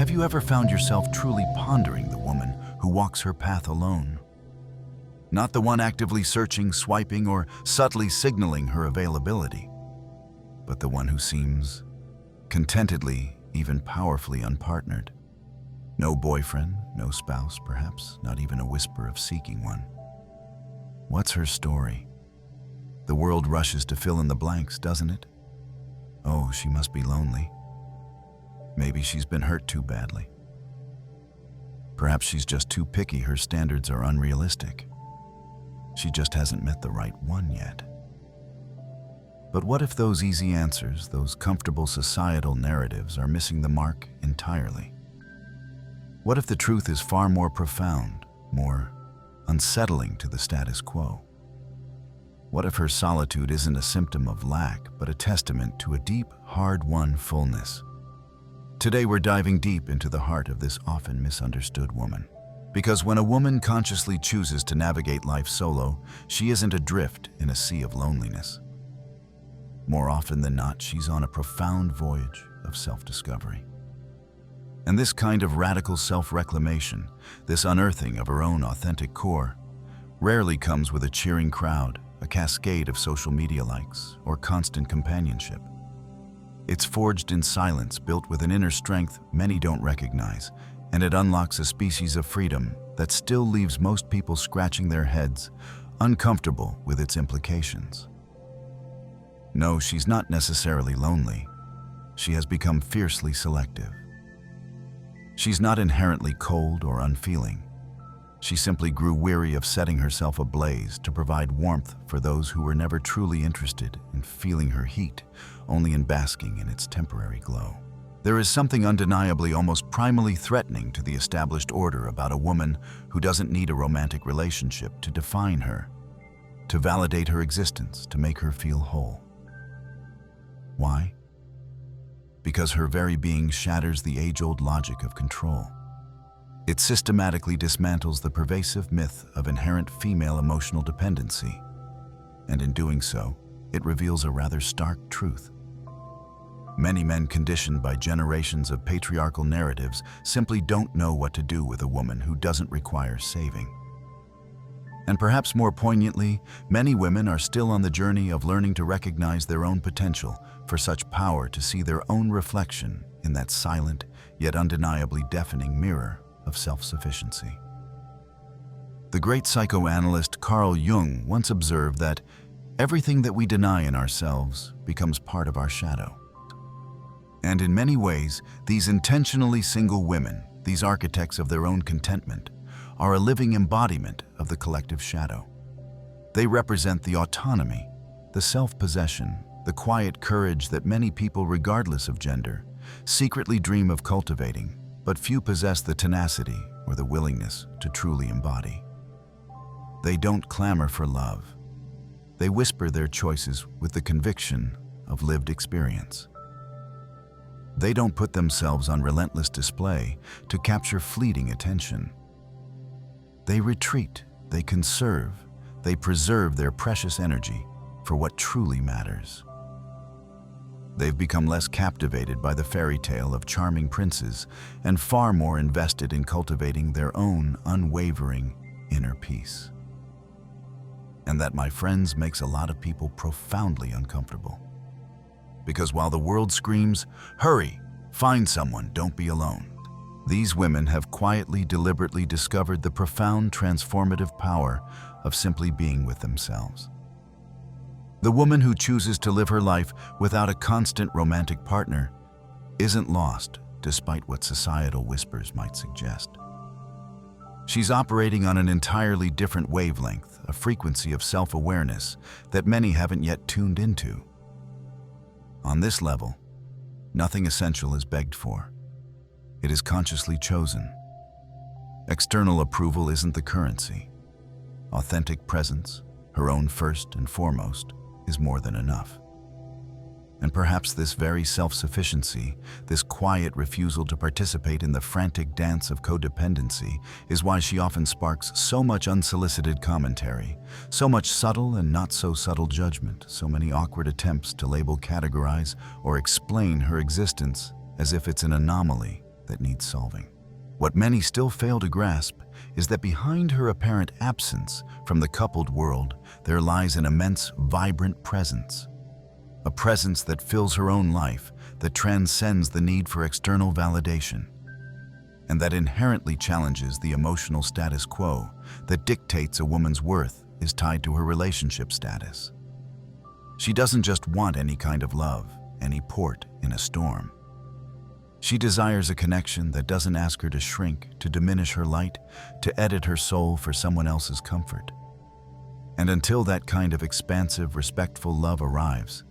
Have you ever found yourself truly pondering the woman who walks her path alone? Not the one actively searching, swiping, or subtly signaling her availability, but the one who seems contentedly, even powerfully unpartnered. No boyfriend, no spouse, perhaps not even a whisper of seeking one. What's her story? The world rushes to fill in the blanks, doesn't it? Oh, she must be lonely. Maybe she's been hurt too badly. Perhaps she's just too picky, her standards are unrealistic. She just hasn't met the right one yet. But what if those easy answers, those comfortable societal narratives, are missing the mark entirely? What if the truth is far more profound, more unsettling to the status quo? What if her solitude isn't a symptom of lack, but a testament to a deep, hard-won fullness? Today we're diving deep into the heart of this often misunderstood woman. Because when a woman consciously chooses to navigate life solo, she isn't adrift in a sea of loneliness. More often than not, she's on a profound voyage of self-discovery. And this kind of radical self-reclamation, this unearthing of her own authentic core, rarely comes with a cheering crowd, a cascade of social media likes, or constant companionship. It's forged in silence, built with an inner strength many don't recognize, and it unlocks a species of freedom that still leaves most people scratching their heads, uncomfortable with its implications. No, she's not necessarily lonely. She has become fiercely selective. She's not inherently cold or unfeeling. She simply grew weary of setting herself ablaze to provide warmth for those who were never truly interested in feeling her heat, only in basking in its temporary glow. There is something undeniably, almost primally threatening to the established order about a woman who doesn't need a romantic relationship to define her, to validate her existence, to make her feel whole. Why? Because her very being shatters the age-old logic of control. It systematically dismantles the pervasive myth of inherent female emotional dependency, and in doing so, it reveals a rather stark truth. Many men conditioned by generations of patriarchal narratives simply don't know what to do with a woman who doesn't require saving. And perhaps more poignantly, many women are still on the journey of learning to recognize their own potential for such power to see their own reflection in that silent, yet undeniably deafening mirror of self-sufficiency. The great psychoanalyst Carl Jung once observed that everything that we deny in ourselves becomes part of our shadow. And in many ways, these intentionally single women, these architects of their own contentment, are a living embodiment of the collective shadow. They represent the autonomy, the self-possession, the quiet courage that many people, regardless of gender, secretly dream of cultivating, but few possess the tenacity or the willingness to truly embody. They don't clamor for love. They whisper their choices with the conviction of lived experience. They don't put themselves on relentless display to capture fleeting attention. They retreat, they conserve, they preserve their precious energy for what truly matters. They've become less captivated by the fairy tale of charming princes and far more invested in cultivating their own unwavering inner peace. And that, my friends, makes a lot of people profoundly uncomfortable. Because while the world screams, "Hurry, find someone, don't be alone," these women have quietly, deliberately discovered the profound transformative power of simply being with themselves. The woman who chooses to live her life without a constant romantic partner isn't lost, despite what societal whispers might suggest. She's operating on an entirely different wavelength, a frequency of self-awareness that many haven't yet tuned into. On this level, nothing essential is begged for. It is consciously chosen. External approval isn't the currency. Authentic presence, her own first and foremost, is more than enough. And perhaps this very self-sufficiency, this quiet refusal to participate in the frantic dance of codependency, is why she often sparks so much unsolicited commentary, so much subtle and not so subtle judgment, so many awkward attempts to label, categorize, or explain her existence as if it's an anomaly that needs solving. What many still fail to grasp is that behind her apparent absence from the coupled world, there lies an immense, vibrant presence. A presence that fills her own life, that transcends the need for external validation, and that inherently challenges the emotional status quo that dictates a woman's worth is tied to her relationship status. She doesn't just want any kind of love, any port in a storm. She desires a connection that doesn't ask her to shrink, to diminish her light, to edit her soul for someone else's comfort. And until that kind of expansive, respectful love arrives,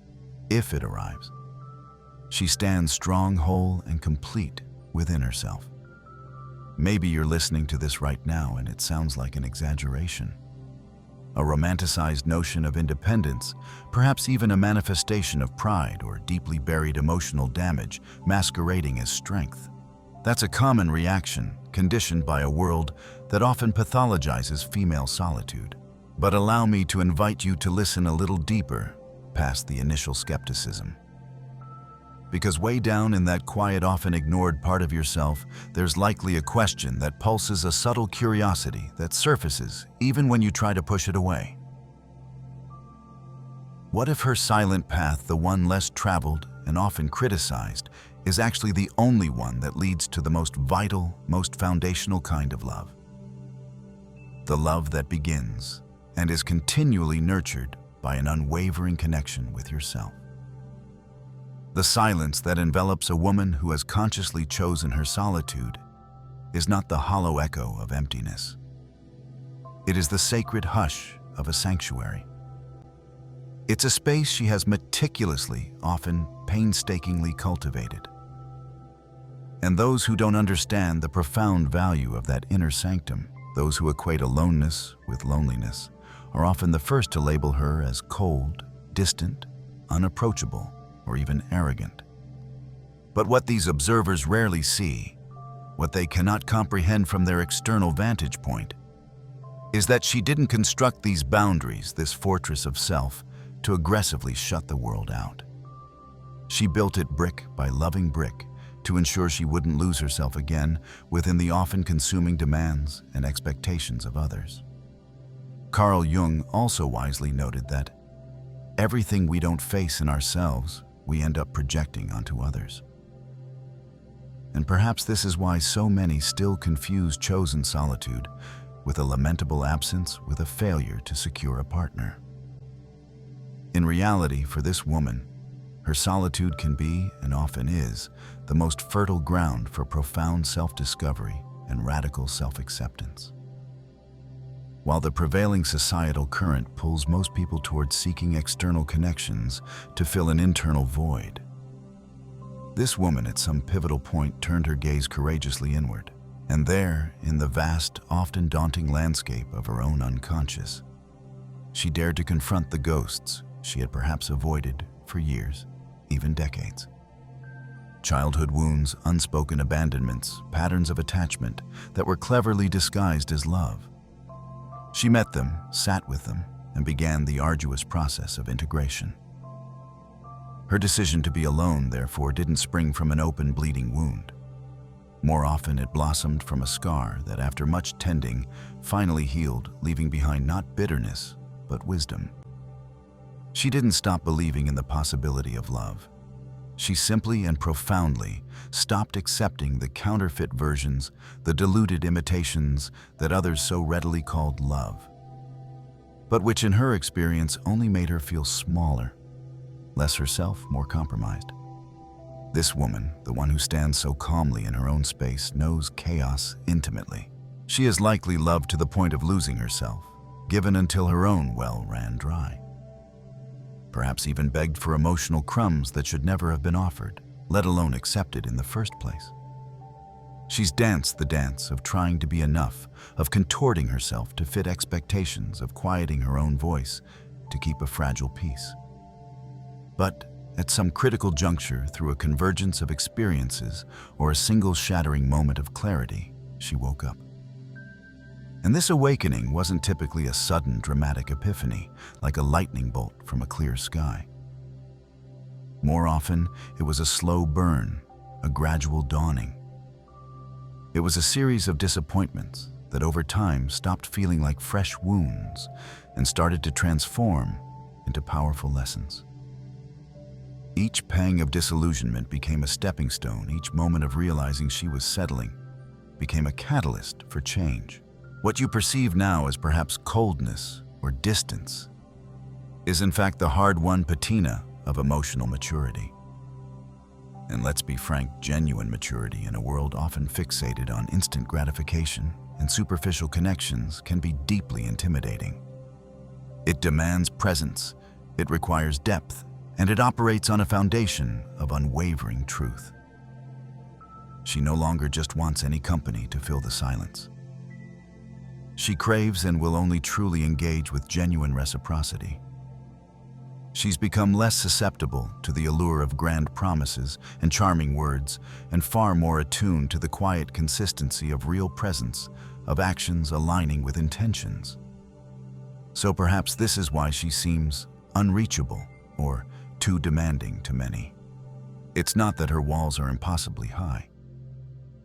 if it arrives, she stands strong, whole, and complete within herself. Maybe you're listening to this right now and it sounds like an exaggeration. A romanticized notion of independence, perhaps even a manifestation of pride or deeply buried emotional damage masquerading as strength. That's a common reaction, conditioned by a world that often pathologizes female solitude. But allow me to invite you to listen a little deeper past the initial skepticism. Because way down in that quiet, often ignored part of yourself, there's likely a question that pulses a subtle curiosity that surfaces even when you try to push it away. What if her silent path, the one less traveled and often criticized, is actually the only one that leads to the most vital, most foundational kind of love? The love that begins and is continually nurtured by an unwavering connection with yourself. The silence that envelops a woman who has consciously chosen her solitude is not the hollow echo of emptiness. It is the sacred hush of a sanctuary. It's a space she has meticulously, often painstakingly cultivated. And those who don't understand the profound value of that inner sanctum, those who equate aloneness with loneliness, are often the first to label her as cold, distant, unapproachable, or even arrogant. But what these observers rarely see, what they cannot comprehend from their external vantage point, is that she didn't construct these boundaries, this fortress of self, to aggressively shut the world out. She built it brick by loving brick to ensure she wouldn't lose herself again within the often consuming demands and expectations of others. Carl Jung also wisely noted that everything we don't face in ourselves, we end up projecting onto others. And perhaps this is why so many still confuse chosen solitude with a lamentable absence with a failure to secure a partner. In reality, for this woman, her solitude can be, and often is, the most fertile ground for profound self-discovery and radical self-acceptance. While the prevailing societal current pulls most people towards seeking external connections to fill an internal void, this woman at some pivotal point turned her gaze courageously inward, and there, in the vast, often daunting landscape of her own unconscious, she dared to confront the ghosts she had perhaps avoided for years, even decades. Childhood wounds, unspoken abandonments, patterns of attachment that were cleverly disguised as love. She met them, sat with them, and began the arduous process of integration. Her decision to be alone, therefore, didn't spring from an open, bleeding wound. More often, it blossomed from a scar that, after much tending, finally healed, leaving behind not bitterness, but wisdom. She didn't stop believing in the possibility of love. She simply and profoundly stopped accepting the counterfeit versions, the diluted imitations that others so readily called love, but which in her experience only made her feel smaller, less herself, more compromised. This woman, the one who stands so calmly in her own space, knows chaos intimately. She has likely loved to the point of losing herself, given until her own well ran dry. Perhaps even begged for emotional crumbs that should never have been offered, let alone accepted in the first place. She's danced the dance of trying to be enough, of contorting herself to fit expectations, of quieting her own voice to keep a fragile peace. But at some critical juncture, through a convergence of experiences or a single shattering moment of clarity, she woke up. And this awakening wasn't typically a sudden, dramatic epiphany, like a lightning bolt from a clear sky. More often, it was a slow burn, a gradual dawning, It was a series of disappointments that over time stopped feeling like fresh wounds and started to transform into powerful lessons. Each pang of disillusionment became a stepping stone. Each moment of realizing she was settling became a catalyst for change. What you perceive now as perhaps coldness or distance is in fact the hard-won patina of emotional maturity. And let's be frank, genuine maturity in a world often fixated on instant gratification and superficial connections can be deeply intimidating. It demands presence, it requires depth, and it operates on a foundation of unwavering truth. She no longer just wants any company to fill the silence. She craves and will only truly engage with genuine reciprocity. She's become less susceptible to the allure of grand promises and charming words, and far more attuned to the quiet consistency of real presence, of actions aligning with intentions. So perhaps this is why she seems unreachable or too demanding to many. It's not that her walls are impossibly high.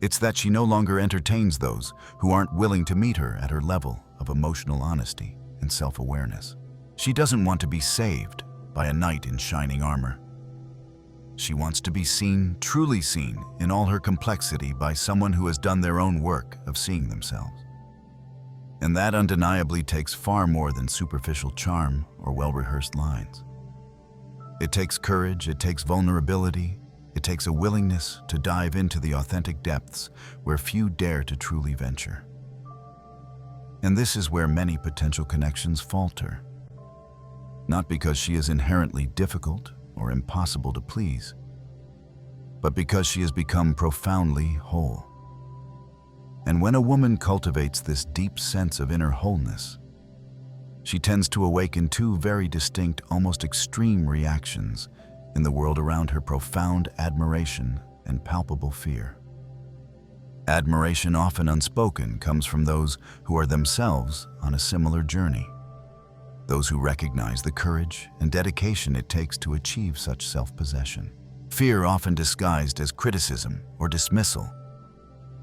It's that she no longer entertains those who aren't willing to meet her at her level of emotional honesty and self-awareness. She doesn't want to be saved by a knight in shining armor. She wants to be seen, truly seen, in all her complexity by someone who has done their own work of seeing themselves. And that undeniably takes far more than superficial charm or well-rehearsed lines. It takes courage, it takes vulnerability, it takes a willingness to dive into the authentic depths where few dare to truly venture. And this is where many potential connections falter. Not because she is inherently difficult or impossible to please, but because she has become profoundly whole. And when a woman cultivates this deep sense of inner wholeness, she tends to awaken two very distinct, almost extreme reactions in the world around her: profound admiration and palpable fear. Admiration, often unspoken, comes from those who are themselves on a similar journey. Those who recognize the courage and dedication it takes to achieve such self-possession. Fear, often disguised as criticism or dismissal,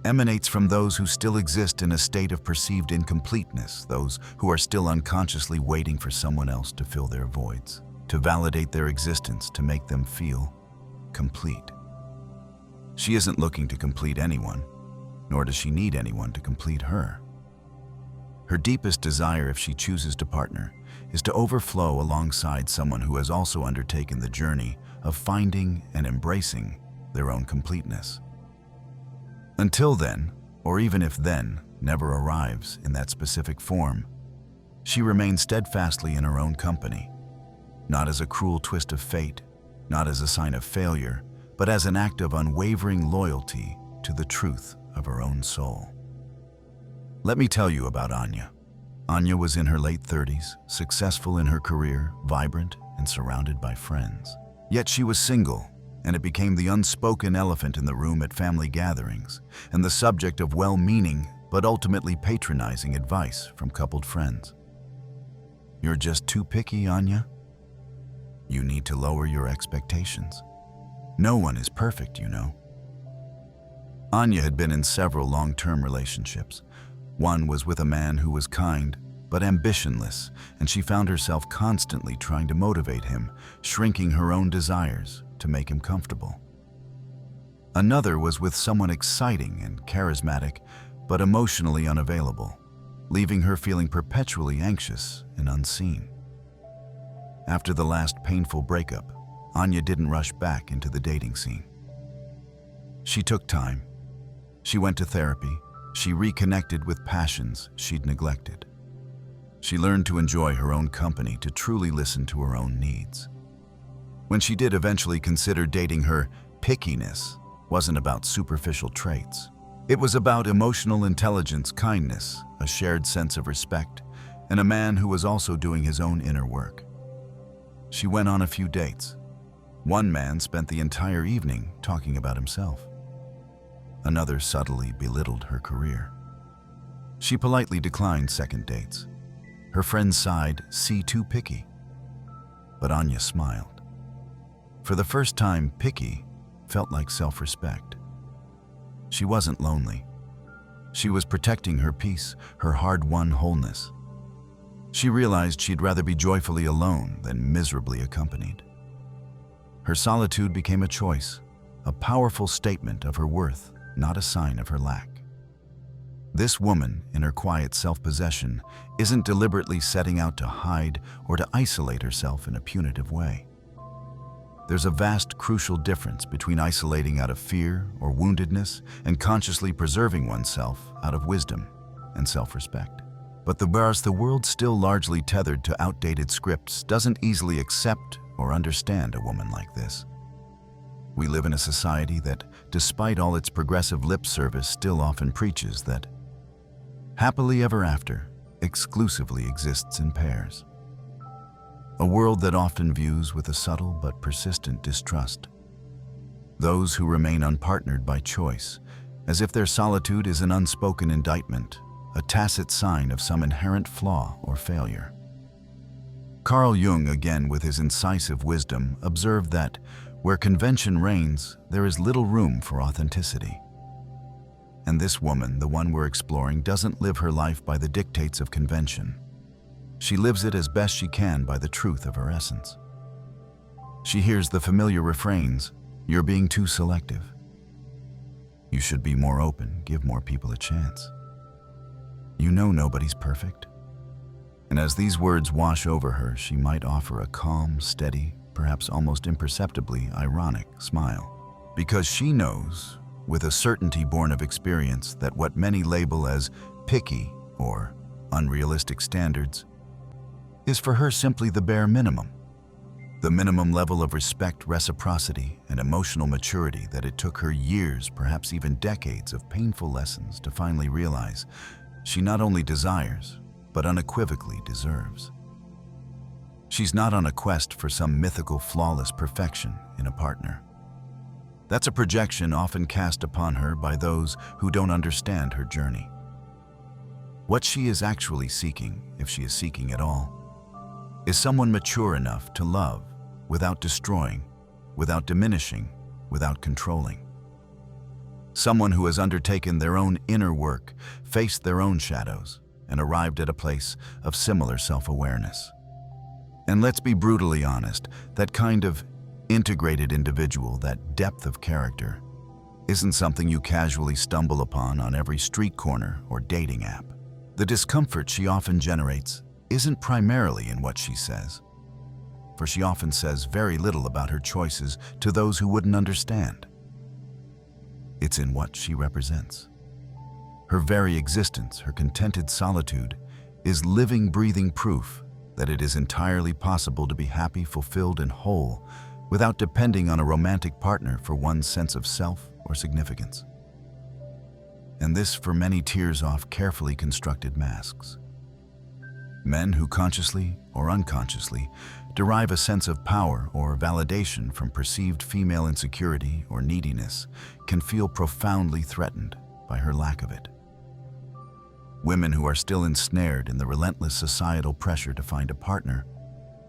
emanates from those who still exist in a state of perceived incompleteness, those who are still unconsciously waiting for someone else to fill their voids, to validate their existence, to make them feel complete. She isn't looking to complete anyone, nor does she need anyone to complete her. Her deepest desire, if she chooses to partner, is to overflow alongside someone who has also undertaken the journey of finding and embracing their own completeness. Until then, or even if then never arrives in that specific form, she remains steadfastly in her own company, not as a cruel twist of fate, not as a sign of failure, but as an act of unwavering loyalty to the truth of her own soul. Let me tell you about Anya. Anya was in her late 30s, successful in her career, vibrant, and surrounded by friends. Yet she was single, and it became the unspoken elephant in the room at family gatherings, and the subject of well-meaning but ultimately patronizing advice from coupled friends. "You're just too picky, Anya. You need to lower your expectations. No one is perfect, you know." Anya had been in several long-term relationships. One was with a man who was kind but ambitionless, and she found herself constantly trying to motivate him, shrinking her own desires to make him comfortable. Another was with someone exciting and charismatic, but emotionally unavailable, leaving her feeling perpetually anxious and unseen. After the last painful breakup, Anya didn't rush back into the dating scene. She took time. She went to therapy. She reconnected with passions she'd neglected. She learned to enjoy her own company, to truly listen to her own needs. When she did eventually consider dating, her pickiness wasn't about superficial traits. It was about emotional intelligence, kindness, a shared sense of respect, and a man who was also doing his own inner work. She went on a few dates. One man spent the entire evening talking about himself. Another subtly belittled her career. She politely declined second dates. Her friends sighed, "See, too picky." But Anya smiled. For the first time, picky felt like self-respect. She wasn't lonely. She was protecting her peace, her hard-won wholeness. She realized she'd rather be joyfully alone than miserably accompanied. Her solitude became a choice, a powerful statement of her worth, not a sign of her lack. This woman, in her quiet self-possession, isn't deliberately setting out to hide or to isolate herself in a punitive way. There's a vast, crucial difference between isolating out of fear or woundedness and consciously preserving oneself out of wisdom and self-respect. But the world, still largely tethered to outdated scripts, doesn't easily accept or understand a woman like this. We live in a society that, despite all its progressive lip service, still often preaches that happily ever after exclusively exists in pairs. A world that often views with a subtle but persistent distrust those who remain unpartnered by choice, as if their solitude is an unspoken indictment, a tacit sign of some inherent flaw or failure. Carl Jung, again with his incisive wisdom, observed that where convention reigns, there is little room for authenticity. And this woman, the one we're exploring, doesn't live her life by the dictates of convention. She lives it as best she can by the truth of her essence. She hears the familiar refrains, "You're being too selective. You should be more open, give more people a chance. You know nobody's perfect." And as these words wash over her, she might offer a calm, steady, perhaps almost imperceptibly ironic smile, because she knows, with a certainty born of experience, that what many label as picky or unrealistic standards is for her simply the bare minimum, the minimum level of respect, reciprocity, and emotional maturity that it took her years, perhaps even decades of painful lessons to finally realize she not only desires, but unequivocally deserves. She's not on a quest for some mythical, flawless perfection in a partner. That's a projection often cast upon her by those who don't understand her journey. What she is actually seeking, if she is seeking at all, is someone mature enough to love without destroying, without diminishing, without controlling. Someone who has undertaken their own inner work, faced their own shadows, and arrived at a place of similar self-awareness. And let's be brutally honest, that kind of integrated individual, that depth of character, isn't something you casually stumble upon on every street corner or dating app. The discomfort she often generates isn't primarily in what she says, for she often says very little about her choices to those who wouldn't understand. It's in what she represents. Her very existence, her contented solitude, is living, breathing proof that it is entirely possible to be happy, fulfilled, and whole without depending on a romantic partner for one's sense of self or significance. And this, for many, tears off carefully constructed masks. Men who consciously or unconsciously derive a sense of power or validation from perceived female insecurity or neediness can feel profoundly threatened by her lack of it. Women who are still ensnared in the relentless societal pressure to find a partner,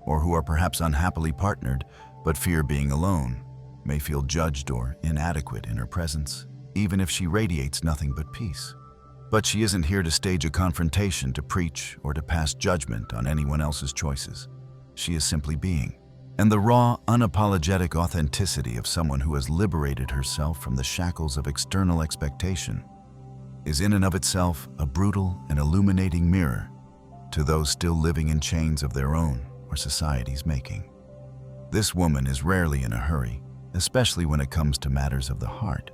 or who are perhaps unhappily partnered but fear being alone, may feel judged or inadequate in her presence, even if she radiates nothing but peace. But she isn't here to stage a confrontation, to preach, or to pass judgment on anyone else's choices. She is simply being. And the raw, unapologetic authenticity of someone who has liberated herself from the shackles of external expectation is in and of itself a brutal and illuminating mirror to those still living in chains of their own or society's making. This woman is rarely in a hurry, especially when it comes to matters of the heart.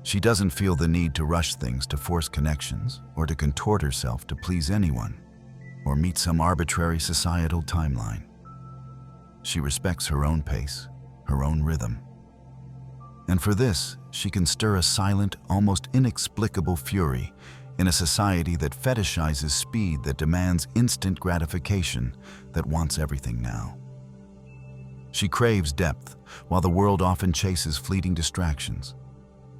She doesn't feel the need to rush things, to force connections, or to contort herself to please anyone, or meet some arbitrary societal timeline. She respects her own pace, her own rhythm. And for this, she can stir a silent, almost inexplicable fury in a society that fetishizes speed, that demands instant gratification, that wants everything now. She craves depth, while the world often chases fleeting distractions.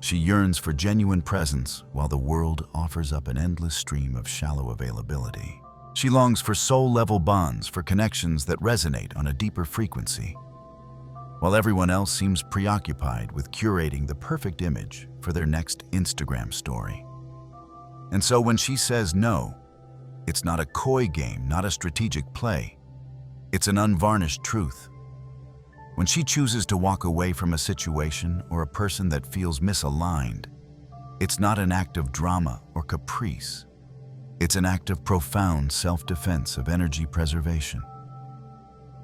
She yearns for genuine presence, while the world offers up an endless stream of shallow availability. She longs for soul-level bonds, for connections that resonate on a deeper frequency, while everyone else seems preoccupied with curating the perfect image for their next Instagram story. And so when she says no, it's not a coy game, not a strategic play. It's an unvarnished truth. When she chooses to walk away from a situation or a person that feels misaligned, it's not an act of drama or caprice. It's an act of profound self-defense, of energy preservation.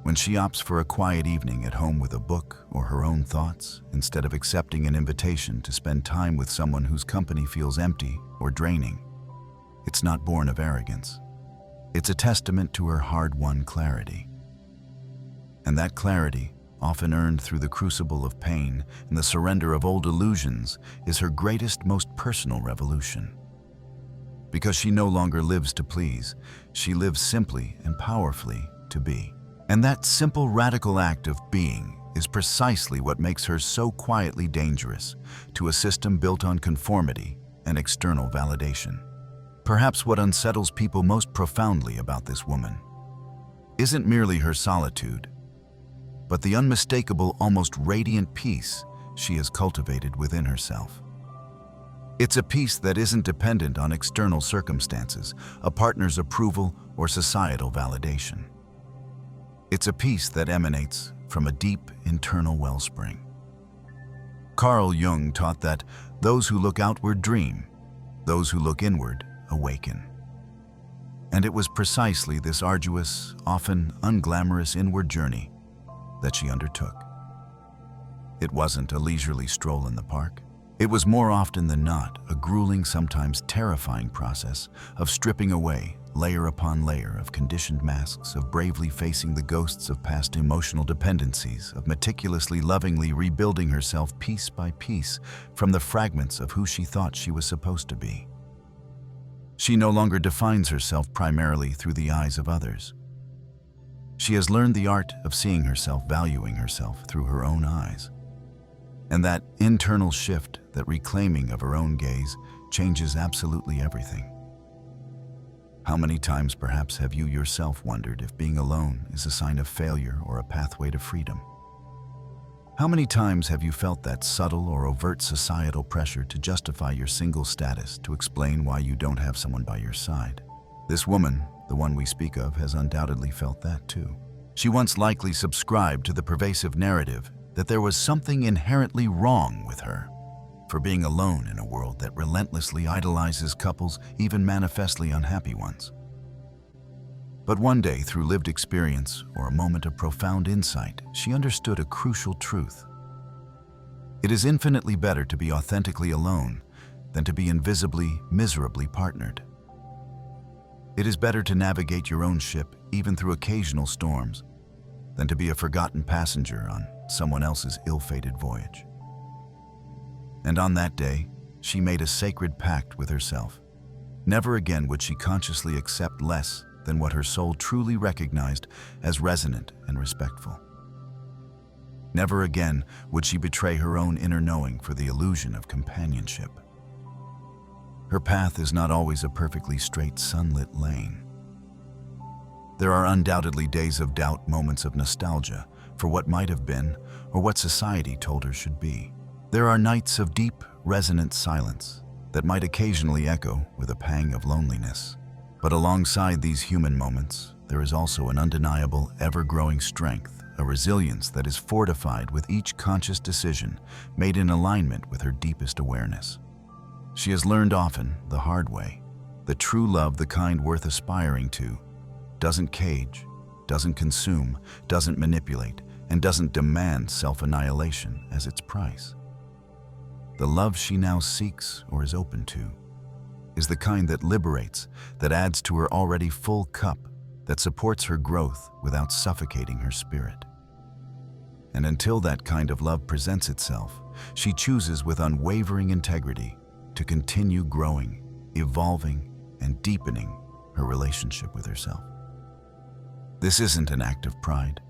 When she opts for a quiet evening at home with a book or her own thoughts, instead of accepting an invitation to spend time with someone whose company feels empty or draining, it's not born of arrogance. It's a testament to her hard-won clarity. And that clarity, often earned through the crucible of pain and the surrender of old illusions, is her greatest, most personal revolution. Because she no longer lives to please, she lives simply and powerfully to be. And that simple, radical act of being is precisely what makes her so quietly dangerous to a system built on conformity and external validation. Perhaps what unsettles people most profoundly about this woman isn't merely her solitude, but the unmistakable, almost radiant peace she has cultivated within herself. It's a peace that isn't dependent on external circumstances, a partner's approval, or societal validation. It's a peace that emanates from a deep internal wellspring. Carl Jung taught that those who look outward dream, those who look inward awaken. And it was precisely this arduous, often unglamorous inward journey that she undertook. It wasn't a leisurely stroll in the park. It was more often than not a grueling, sometimes terrifying process of stripping away layer upon layer of conditioned masks, of bravely facing the ghosts of past emotional dependencies, of meticulously, lovingly rebuilding herself piece by piece from the fragments of who she thought she was supposed to be. She no longer defines herself primarily through the eyes of others. She has learned the art of seeing herself, valuing herself through her own eyes. And that internal shift, that reclaiming of her own gaze, changes absolutely everything. How many times perhaps have you yourself wondered if being alone is a sign of failure or a pathway to freedom? How many times have you felt that subtle or overt societal pressure to justify your single status, to explain why you don't have someone by your side? This woman, the one we speak of, has undoubtedly felt that too. She once likely subscribed to the pervasive narrative that there was something inherently wrong with her for being alone in a world that relentlessly idolizes couples, even manifestly unhappy ones. But one day, through lived experience or a moment of profound insight, she understood a crucial truth. It is infinitely better to be authentically alone than to be invisibly, miserably partnered. It is better to navigate your own ship, even through occasional storms, than to be a forgotten passenger on someone else's ill-fated voyage. And on that day, she made a sacred pact with herself. Never again would she consciously accept less than what her soul truly recognized as resonant and respectful. Never again would she betray her own inner knowing for the illusion of companionship. Her path is not always a perfectly straight, sunlit lane. There are undoubtedly days of doubt, moments of nostalgia for what might have been or what society told her should be. There are nights of deep, resonant silence that might occasionally echo with a pang of loneliness. But alongside these human moments, there is also an undeniable, ever-growing strength, a resilience that is fortified with each conscious decision made in alignment with her deepest awareness. She has learned often, the hard way, that true love, the kind worth aspiring to, doesn't cage, doesn't consume, doesn't manipulate, and doesn't demand self-annihilation as its price. The love she now seeks or is open to is the kind that liberates, that adds to her already full cup, that supports her growth without suffocating her spirit. And until that kind of love presents itself, she chooses with unwavering integrity to continue growing, evolving, and deepening her relationship with herself. This isn't an act of pride.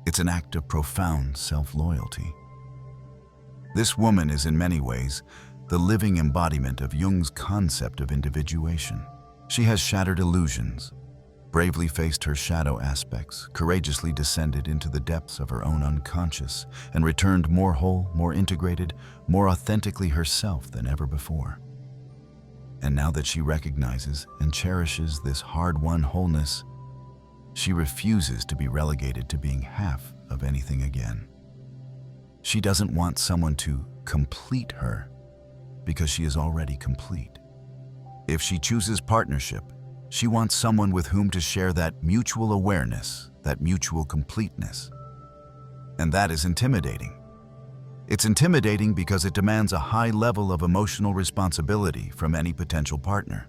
It's an act of profound self-loyalty. This woman is in many ways the living embodiment of Jung's concept of individuation. She has shattered illusions, bravely faced her shadow aspects, courageously descended into the depths of her own unconscious, and returned more whole, more integrated, more authentically herself than ever before. And now that she recognizes and cherishes this hard-won wholeness, she refuses to be relegated to being half of anything again. She doesn't want someone to complete her because she is already complete. If she chooses partnership, she wants someone with whom to share that mutual awareness, that mutual completeness. And that is intimidating. It's intimidating because it demands a high level of emotional responsibility from any potential partner.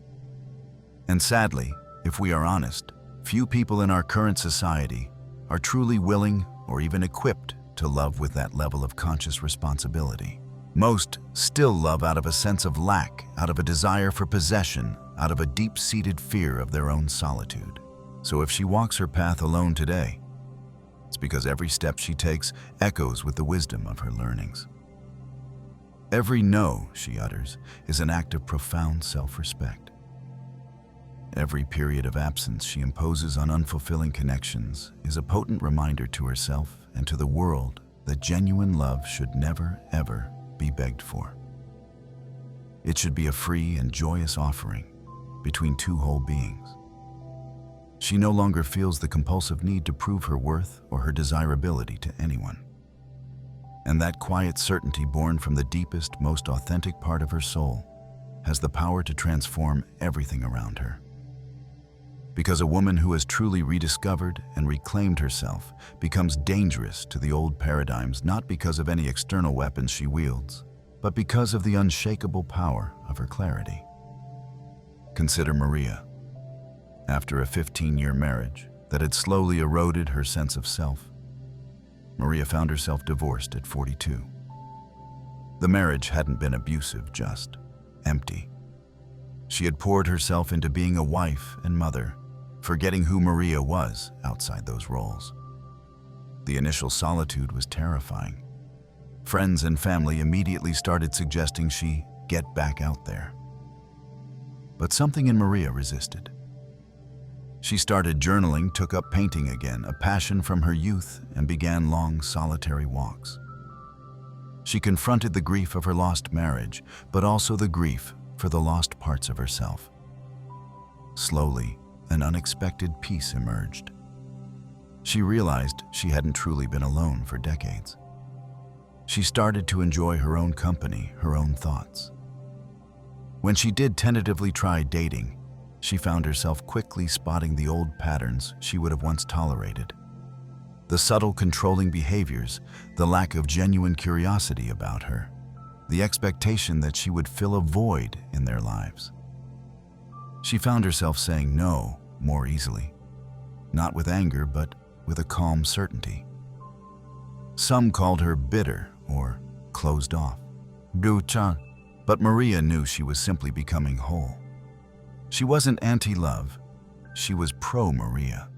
And sadly, if we are honest, few people in our current society are truly willing or even equipped to love with that level of conscious responsibility. Most still love out of a sense of lack, out of a desire for possession, out of a deep-seated fear of their own solitude. So if she walks her path alone today, it's because every step she takes echoes with the wisdom of her learnings. Every no she utters is an act of profound self-respect. Every period of absence she imposes on unfulfilling connections is a potent reminder to herself and to the world that genuine love should never, ever be begged for. It should be a free and joyous offering between two whole beings. She no longer feels the compulsive need to prove her worth or her desirability to anyone. And that quiet certainty born from the deepest, most authentic part of her soul has the power to transform everything around her. Because a woman who has truly rediscovered and reclaimed herself becomes dangerous to the old paradigms not because of any external weapons she wields, but because of the unshakable power of her clarity. Consider Maria. After a 15-year marriage that had slowly eroded her sense of self, Maria found herself divorced at 42. The marriage hadn't been abusive, just empty. She had poured herself into being a wife and mother, forgetting who Maria was outside those roles. The initial solitude was terrifying. Friends and family immediately started suggesting she get back out there. But something in Maria resisted. She started journaling, took up painting again, a passion from her youth, and began long, solitary walks. She confronted the grief of her lost marriage, but also the grief for the lost parts of herself. Slowly, an unexpected peace emerged. She realized she hadn't truly been alone for decades. She started to enjoy her own company, her own thoughts. When she did tentatively try dating, she found herself quickly spotting the old patterns she would have once tolerated. The subtle controlling behaviors, the lack of genuine curiosity about her, the expectation that she would fill a void in their lives. She found herself saying no more easily, not with anger, but with a calm certainty. Some called her bitter or closed off. But Maria knew she was simply becoming whole. She wasn't anti-love, she was pro-Maria.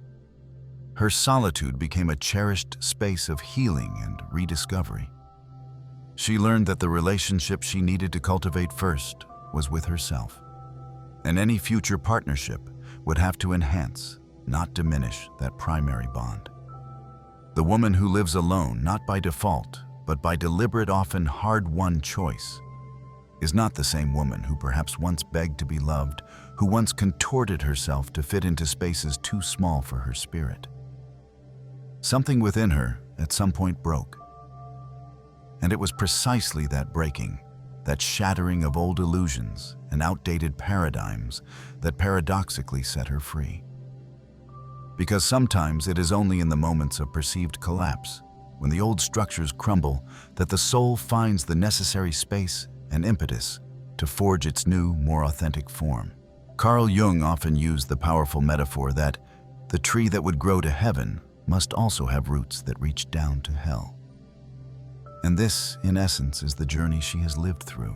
Her solitude became a cherished space of healing and rediscovery. She learned that the relationship she needed to cultivate first was with herself. And any future partnership would have to enhance, not diminish, that primary bond. The woman who lives alone, not by default, but by deliberate, often hard-won choice, is not the same woman who perhaps once begged to be loved, who once contorted herself to fit into spaces too small for her spirit. Something within her at some point broke. And it was precisely that breaking, that shattering of old illusions and outdated paradigms that paradoxically set her free. Because sometimes it is only in the moments of perceived collapse, when the old structures crumble, that the soul finds the necessary space and impetus to forge its new, more authentic form. Carl Jung often used the powerful metaphor that the tree that would grow to heaven must also have roots that reach down to hell. And this, in essence, is the journey she has lived through.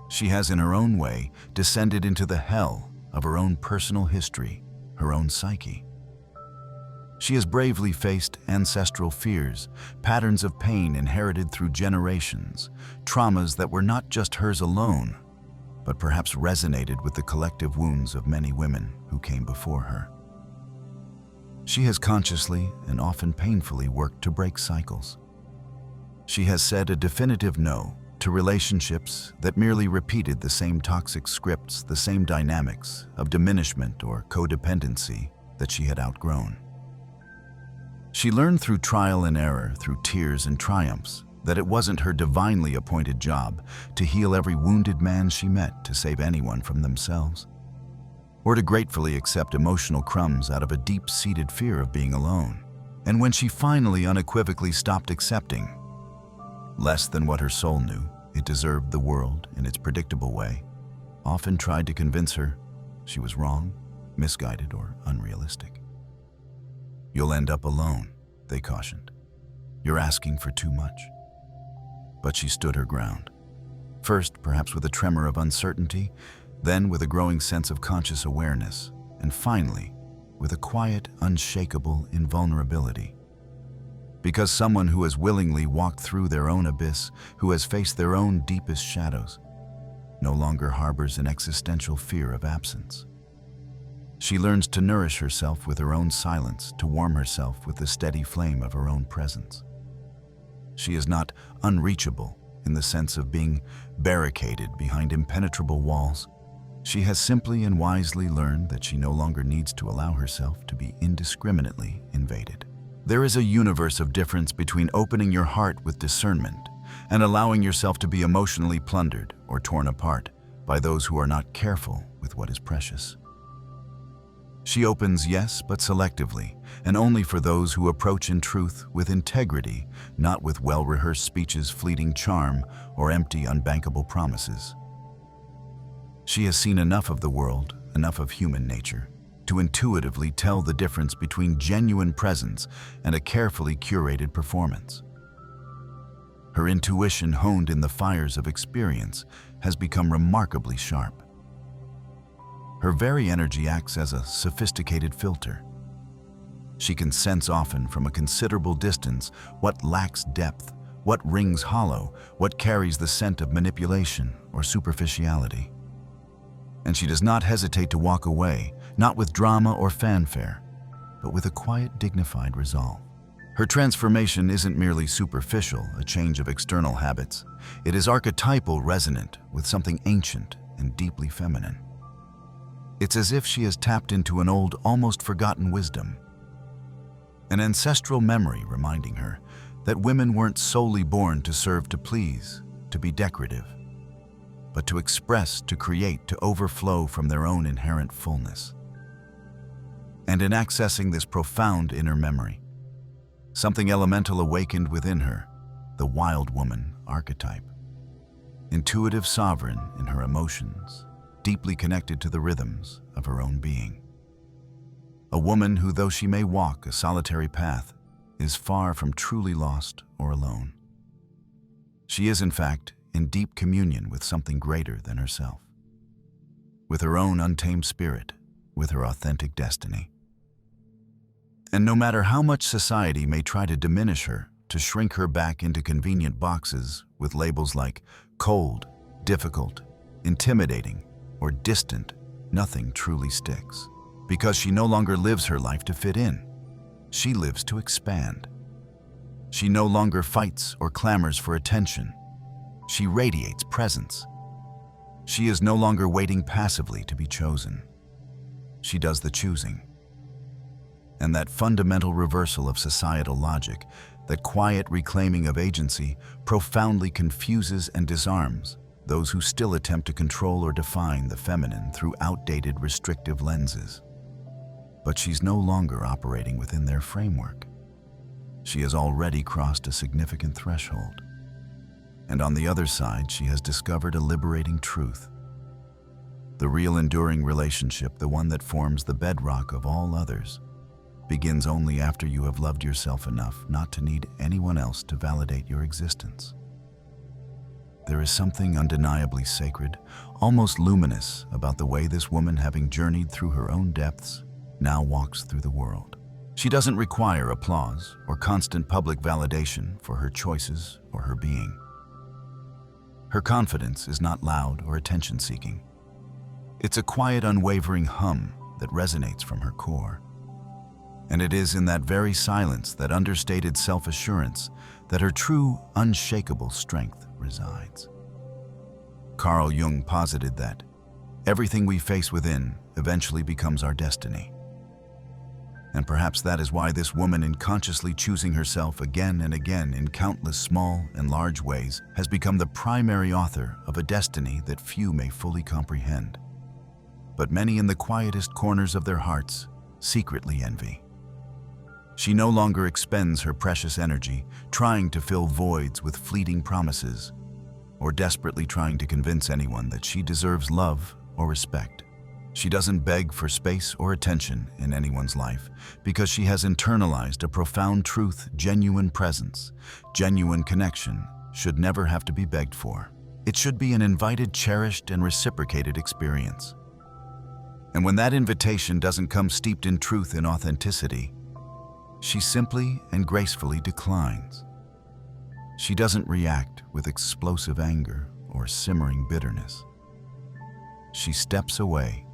She has, in her own way, descended into the hell of her own personal history, her own psyche. She has bravely faced ancestral fears, patterns of pain inherited through generations, traumas that were not just hers alone, but perhaps resonated with the collective wounds of many women who came before her. She has consciously and often painfully worked to break cycles. She has said a definitive no to relationships that merely repeated the same toxic scripts, the same dynamics of diminishment or codependency that she had outgrown. She learned through trial and error, through tears and triumphs, that it wasn't her divinely appointed job to heal every wounded man she met to save anyone from themselves, or to gratefully accept emotional crumbs out of a deep-seated fear of being alone. And when she finally unequivocally stopped accepting less than what her soul knew it deserved, the world, in its predictable way, often tried to convince her she was wrong, misguided, or unrealistic. "You'll end up alone," they cautioned. "You're asking for too much." But she stood her ground. First, perhaps with a tremor of uncertainty, then with a growing sense of conscious awareness, and finally, with a quiet, unshakable invulnerability. Because someone who has willingly walked through their own abyss, who has faced their own deepest shadows, no longer harbors an existential fear of absence. She learns to nourish herself with her own silence, to warm herself with the steady flame of her own presence. She is not unreachable in the sense of being barricaded behind impenetrable walls. She has simply and wisely learned that she no longer needs to allow herself to be indiscriminately invaded. There is a universe of difference between opening your heart with discernment and allowing yourself to be emotionally plundered or torn apart by those who are not careful with what is precious. She opens, yes, but selectively, and only for those who approach in truth with integrity, not with well-rehearsed speeches, fleeting charm, or empty, unbankable promises. She has seen enough of the world, enough of human nature, to intuitively tell the difference between genuine presence and a carefully curated performance. Her intuition, honed in the fires of experience, has become remarkably sharp. Her very energy acts as a sophisticated filter. She can sense often from a considerable distance what lacks depth, what rings hollow, what carries the scent of manipulation or superficiality. And she does not hesitate to walk away, not with drama or fanfare, but with a quiet, dignified resolve. Her transformation isn't merely superficial, a change of external habits. It is archetypal, resonant with something ancient and deeply feminine. It's as if she has tapped into an old, almost forgotten wisdom, an ancestral memory reminding her that women weren't solely born to serve, to please, to be decorative, but to express, to create, to overflow from their own inherent fullness. And in accessing this profound inner memory, something elemental awakened within her, the wild woman archetype. Intuitive, sovereign in her emotions, deeply connected to the rhythms of her own being. A woman who, though she may walk a solitary path, is far from truly lost or alone. She is, in fact, in deep communion with something greater than herself, with her own untamed spirit, with her authentic destiny. And no matter how much society may try to diminish her, to shrink her back into convenient boxes with labels like cold, difficult, intimidating, or distant, nothing truly sticks. Because she no longer lives her life to fit in. She lives to expand. She no longer fights or clamors for attention. She radiates presence. She is no longer waiting passively to be chosen. She does the choosing. And that fundamental reversal of societal logic, that quiet reclaiming of agency, profoundly confuses and disarms those who still attempt to control or define the feminine through outdated, restrictive lenses. But she's no longer operating within their framework. She has already crossed a significant threshold. And on the other side, she has discovered a liberating truth. The real enduring relationship, the one that forms the bedrock of all others, begins only after you have loved yourself enough not to need anyone else to validate your existence. There is something undeniably sacred, almost luminous, about the way this woman, having journeyed through her own depths, now walks through the world. She doesn't require applause or constant public validation for her choices or her being. Her confidence is not loud or attention-seeking. It's a quiet, unwavering hum that resonates from her core. And it is in that very silence, that understated self-assurance, that her true, unshakable strength resides. Carl Jung posited that everything we face within eventually becomes our destiny. And perhaps that is why this woman, in consciously choosing herself again and again in countless small and large ways, has become the primary author of a destiny that few may fully comprehend, but many in the quietest corners of their hearts secretly envy. She no longer expends her precious energy trying to fill voids with fleeting promises, or desperately trying to convince anyone that she deserves love or respect. She doesn't beg for space or attention in anyone's life because she has internalized a profound truth: genuine presence, genuine connection should never have to be begged for. It should be an invited, cherished, and reciprocated experience. And when that invitation doesn't come steeped in truth and authenticity, she simply and gracefully declines. She doesn't react with explosive anger or simmering bitterness. She steps away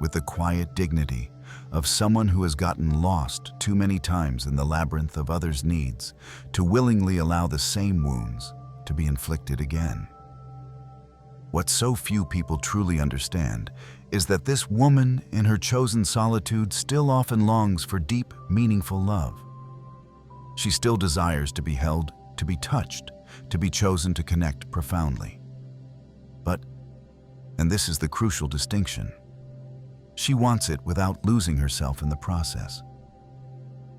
with the quiet dignity of someone who has gotten lost too many times in the labyrinth of others' needs to willingly allow the same wounds to be inflicted again. What so few people truly understand is that this woman, in her chosen solitude, still often longs for deep, meaningful love. She still desires to be held, to be touched, to be chosen to connect profoundly. But, and this is the crucial distinction, she wants it without losing herself in the process.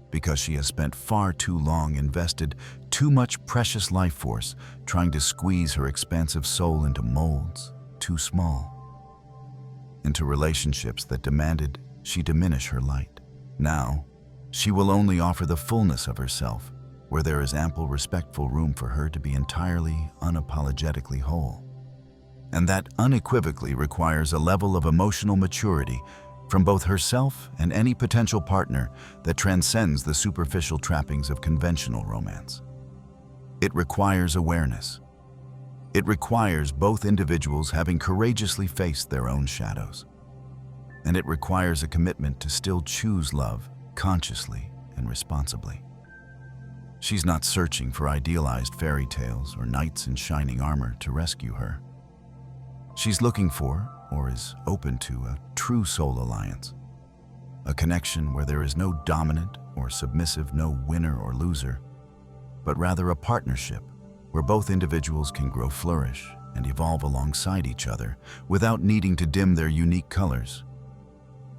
Because she has spent far too long, invested too much precious life force trying to squeeze her expansive soul into molds too small, into relationships that demanded she diminish her light. Now, she will only offer the fullness of herself where there is ample, respectful room for her to be entirely, unapologetically whole. And that unequivocally requires a level of emotional maturity from both herself and any potential partner that transcends the superficial trappings of conventional romance. It requires awareness. It requires both individuals having courageously faced their own shadows. And it requires a commitment to still choose love consciously and responsibly. She's not searching for idealized fairy tales or knights in shining armor to rescue her. She's looking for, or is open to, a true soul alliance. A connection where there is no dominant or submissive, no winner or loser, but rather a partnership where both individuals can grow, flourish, and evolve alongside each other without needing to dim their unique colors,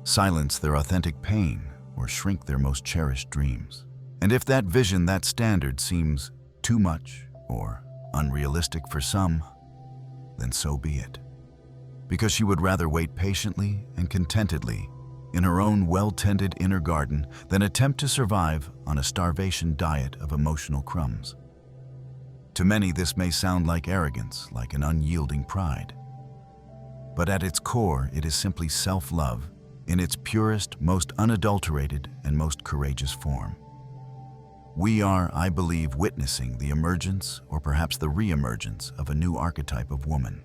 silence their authentic pain, or shrink their most cherished dreams. And if that vision, that standard, seems too much or unrealistic for some, then so be it. Because she would rather wait patiently and contentedly in her own well-tended inner garden than attempt to survive on a starvation diet of emotional crumbs. To many, this may sound like arrogance, like an unyielding pride. But at its core, it is simply self-love in its purest, most unadulterated, and most courageous form. We are, I believe, witnessing the emergence, or perhaps the re-emergence, of a new archetype of woman.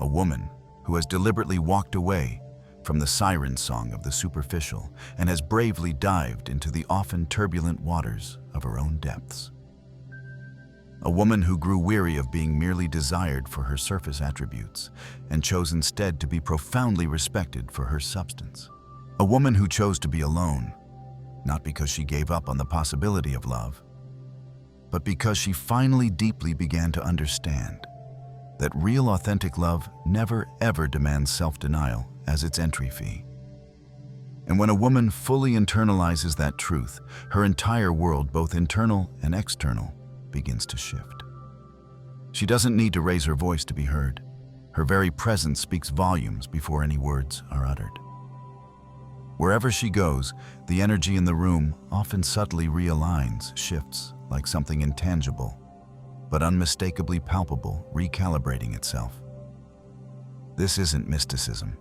A woman who has deliberately walked away from the siren song of the superficial and has bravely dived into the often turbulent waters of her own depths. A woman who grew weary of being merely desired for her surface attributes and chose instead to be profoundly respected for her substance. A woman who chose to be alone, not because she gave up on the possibility of love, but because she finally deeply began to understand that real, authentic love never ever demands self-denial as its entry fee. And when a woman fully internalizes that truth, her entire world, both internal and external, begins to shift. She doesn't need to raise her voice to be heard. Her very presence speaks volumes before any words are uttered. Wherever she goes, the energy in the room often subtly realigns, shifts, like something intangible, but unmistakably palpable, recalibrating itself. This isn't mysticism.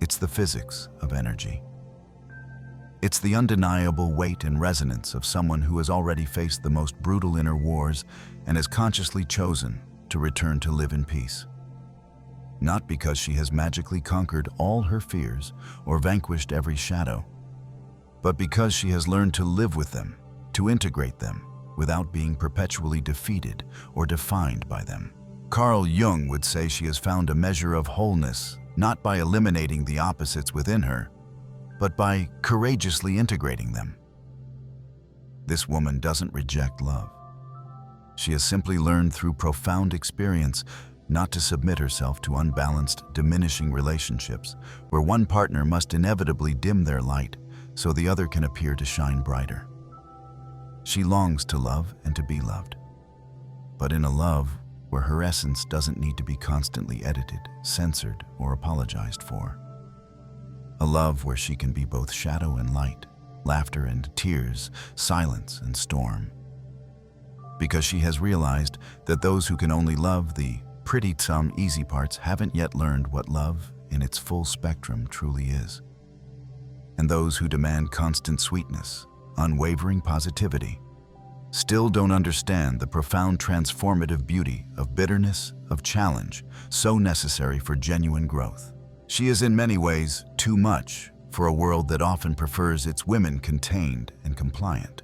It's the physics of energy. It's the undeniable weight and resonance of someone who has already faced the most brutal inner wars and has consciously chosen to return to live in peace. Not because she has magically conquered all her fears or vanquished every shadow, but because she has learned to live with them, to integrate them, without being perpetually defeated or defined by them. Carl Jung would say she has found a measure of wholeness, not by eliminating the opposites within her, but by courageously integrating them. This woman doesn't reject love. She has simply learned through profound experience not to submit herself to unbalanced, diminishing relationships where one partner must inevitably dim their light so the other can appear to shine brighter. She longs to love and to be loved, but in a love where her essence doesn't need to be constantly edited, censored, or apologized for. A love where she can be both shadow and light, laughter and tears, silence and storm. Because she has realized that those who can only love the pretty some easy parts haven't yet learned what love in its full spectrum truly is. And those who demand constant sweetness, unwavering positivity, still don't understand the profound transformative beauty of bitterness, of challenge, so necessary for genuine growth. She is in many ways too much for a world that often prefers its women contained and compliant.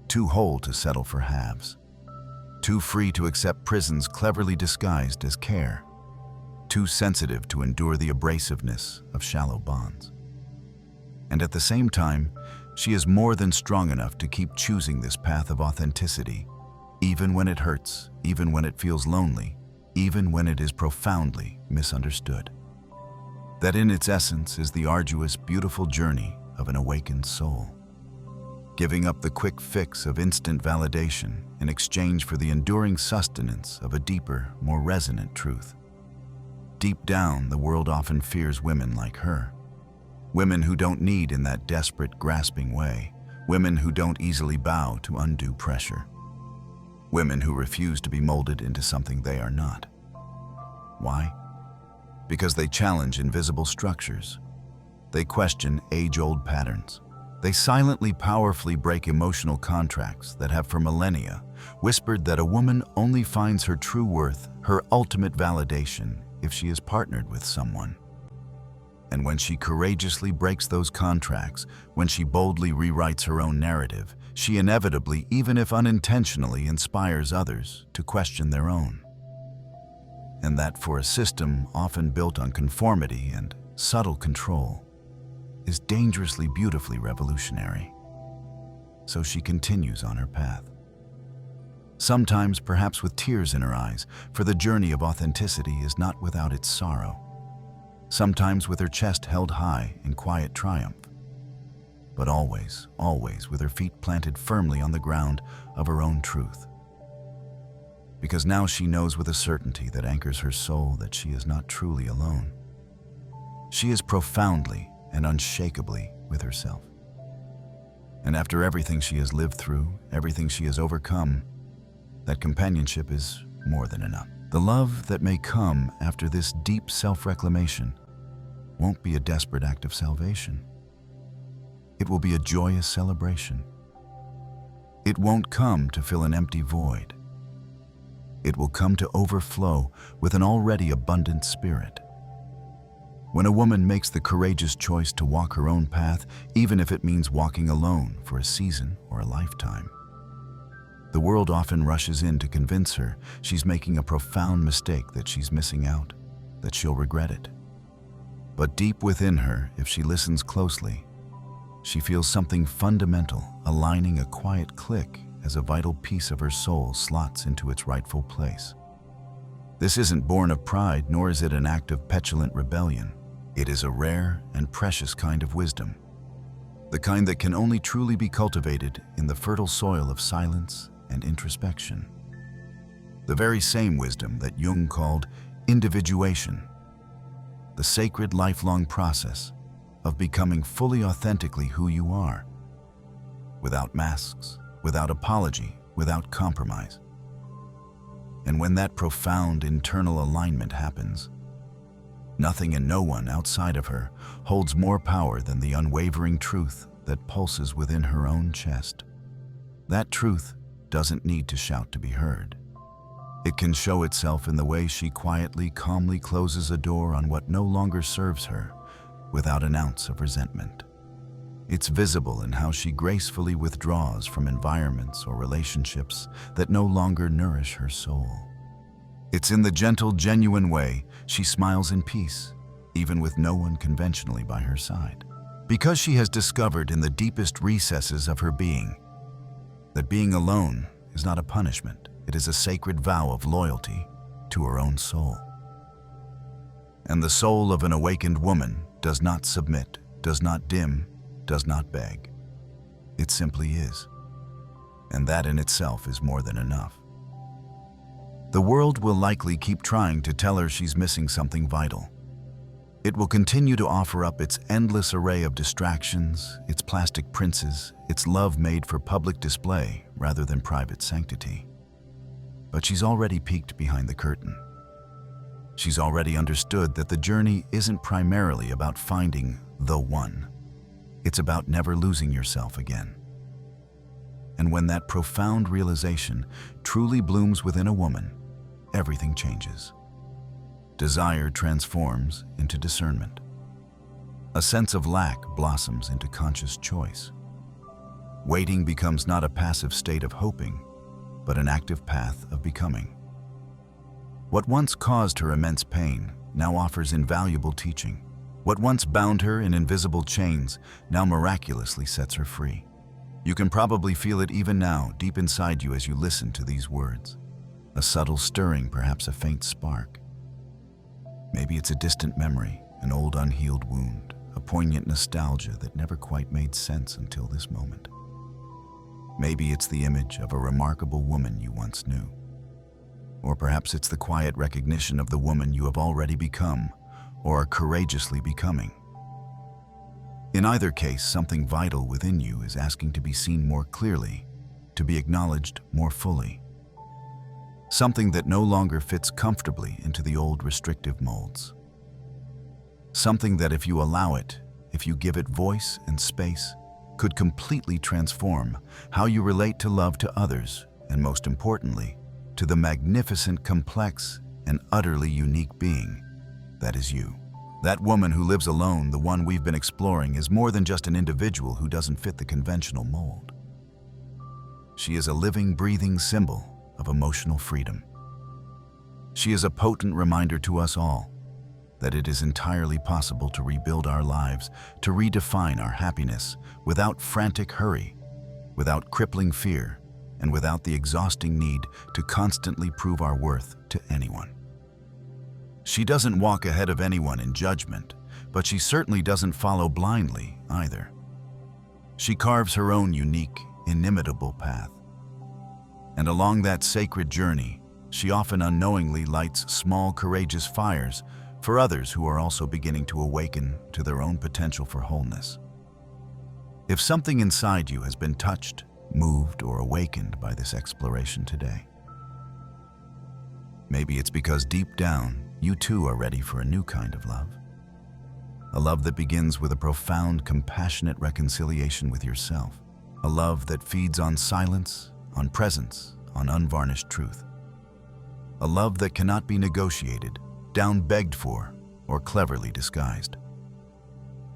Too whole to settle for halves. Too free to accept prisons cleverly disguised as care. Too sensitive to endure the abrasiveness of shallow bonds. And at the same time, she is more than strong enough to keep choosing this path of authenticity, even when it hurts, even when it feels lonely, even when it is profoundly misunderstood. That in its essence is the arduous, beautiful journey of an awakened soul. Giving up the quick fix of instant validation in exchange for the enduring sustenance of a deeper, more resonant truth. Deep down, the world often fears women like her. Women who don't need in that desperate, grasping way. Women who don't easily bow to undue pressure. Women who refuse to be molded into something they are not. Why? Because they challenge invisible structures. They question age-old patterns. They silently, powerfully break emotional contracts that have for millennia whispered that a woman only finds her true worth, her ultimate validation, if she is partnered with someone. And when she courageously breaks those contracts, when she boldly rewrites her own narrative, she inevitably, even if unintentionally, inspires others to question their own. And that for a system often built on conformity and subtle control is dangerously beautifully revolutionary. So she continues on her path. Sometimes perhaps with tears in her eyes, for the journey of authenticity is not without its sorrow. Sometimes with her chest held high in quiet triumph. But always, always with her feet planted firmly on the ground of her own truth. Because now she knows with a certainty that anchors her soul that she is not truly alone. She is profoundly and unshakably with herself. And after everything she has lived through, everything she has overcome, that companionship is more than enough. The love that may come after this deep self-reclamation won't be a desperate act of salvation. It will be a joyous celebration. It won't come to fill an empty void. It will come to overflow with an already abundant spirit. When a woman makes the courageous choice to walk her own path, even if it means walking alone for a season or a lifetime, the world often rushes in to convince her she's making a profound mistake, that she's missing out, that she'll regret it. But deep within her, if she listens closely, she feels something fundamental aligning, a quiet click as a vital piece of her soul slots into its rightful place. This isn't born of pride, nor is it an act of petulant rebellion. It is a rare and precious kind of wisdom, the kind that can only truly be cultivated in the fertile soil of silence and introspection. The very same wisdom that Jung called individuation, the sacred lifelong process of becoming fully authentically who you are, without masks, without apology, without compromise. And when that profound internal alignment happens, nothing and no one outside of her holds more power than the unwavering truth that pulses within her own chest. That truth doesn't need to shout to be heard. It can show itself in the way she quietly, calmly closes a door on what no longer serves her, without an ounce of resentment. It's visible in how she gracefully withdraws from environments or relationships that no longer nourish her soul. It's in the gentle, genuine way she smiles in peace, even with no one conventionally by her side. Because she has discovered in the deepest recesses of her being that being alone is not a punishment, it is a sacred vow of loyalty to her own soul. And the soul of an awakened woman does not submit, does not dim, does not beg. It simply is. And that in itself is more than enough. The world will likely keep trying to tell her she's missing something vital. It will continue to offer up its endless array of distractions, its plastic princes, its love made for public display rather than private sanctity. But she's already peeked behind the curtain. She's already understood that the journey isn't primarily about finding the one. It's about never losing yourself again. And when that profound realization truly blooms within a woman, everything changes. Desire transforms into discernment. A sense of lack blossoms into conscious choice. Waiting becomes not a passive state of hoping, but an active path of becoming. What once caused her immense pain now offers invaluable teaching. What once bound her in invisible chains now miraculously sets her free. You can probably feel it even now, deep inside you as you listen to these words. A subtle stirring, perhaps a faint spark. Maybe it's a distant memory, an old unhealed wound, a poignant nostalgia that never quite made sense until this moment. Maybe it's the image of a remarkable woman you once knew. Or perhaps it's the quiet recognition of the woman you have already become, or are courageously becoming. In either case, something vital within you is asking to be seen more clearly, to be acknowledged more fully. Something that no longer fits comfortably into the old restrictive molds. Something that, if you allow it, if you give it voice and space, could completely transform how you relate to love to others, and most importantly, to the magnificent, complex, and utterly unique being that is you. That woman who lives alone, the one we've been exploring, is more than just an individual who doesn't fit the conventional mold. She is a living, breathing symbol of emotional freedom. She is a potent reminder to us all that it is entirely possible to rebuild our lives, to redefine our happiness without frantic hurry, without crippling fear, and without the exhausting need to constantly prove our worth to anyone. She doesn't walk ahead of anyone in judgment, but she certainly doesn't follow blindly either. She carves her own unique, inimitable path. And along that sacred journey, she often unknowingly lights small, courageous fires for others who are also beginning to awaken to their own potential for wholeness. If something inside you has been touched, moved, or awakened by this exploration today, maybe it's because deep down, you too are ready for a new kind of love. A love that begins with a profound, compassionate reconciliation with yourself. A love that feeds on silence, on presence, on unvarnished truth. A love that cannot be negotiated, down-begged for, or cleverly disguised.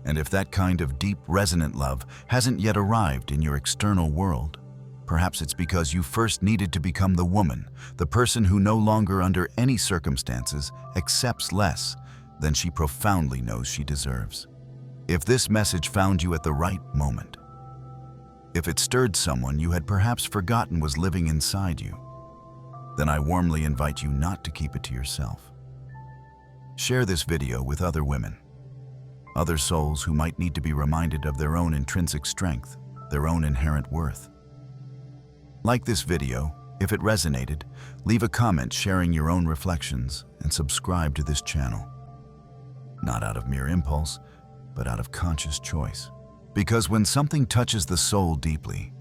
And if that kind of deep, resonant love hasn't yet arrived in your external world, perhaps it's because you first needed to become the woman, the person who no longer under any circumstances accepts less than she profoundly knows she deserves. If this message found you at the right moment, if it stirred someone you had perhaps forgotten was living inside you, then I warmly invite you not to keep it to yourself. Share this video with other women, other souls who might need to be reminded of their own intrinsic strength, their own inherent worth. Like this video, if it resonated, leave a comment sharing your own reflections and subscribe to this channel. Not out of mere impulse, but out of conscious choice. Because when something touches the soul deeply,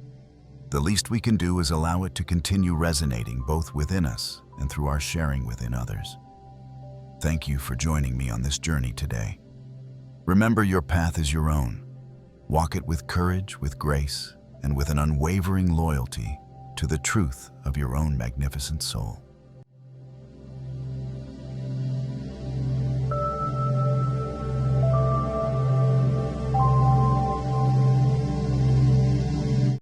the least we can do is allow it to continue resonating both within us and through our sharing within others. Thank you for joining me on this journey today. Remember, your path is your own. Walk it with courage, with grace, and with an unwavering loyalty to the truth of your own magnificent soul.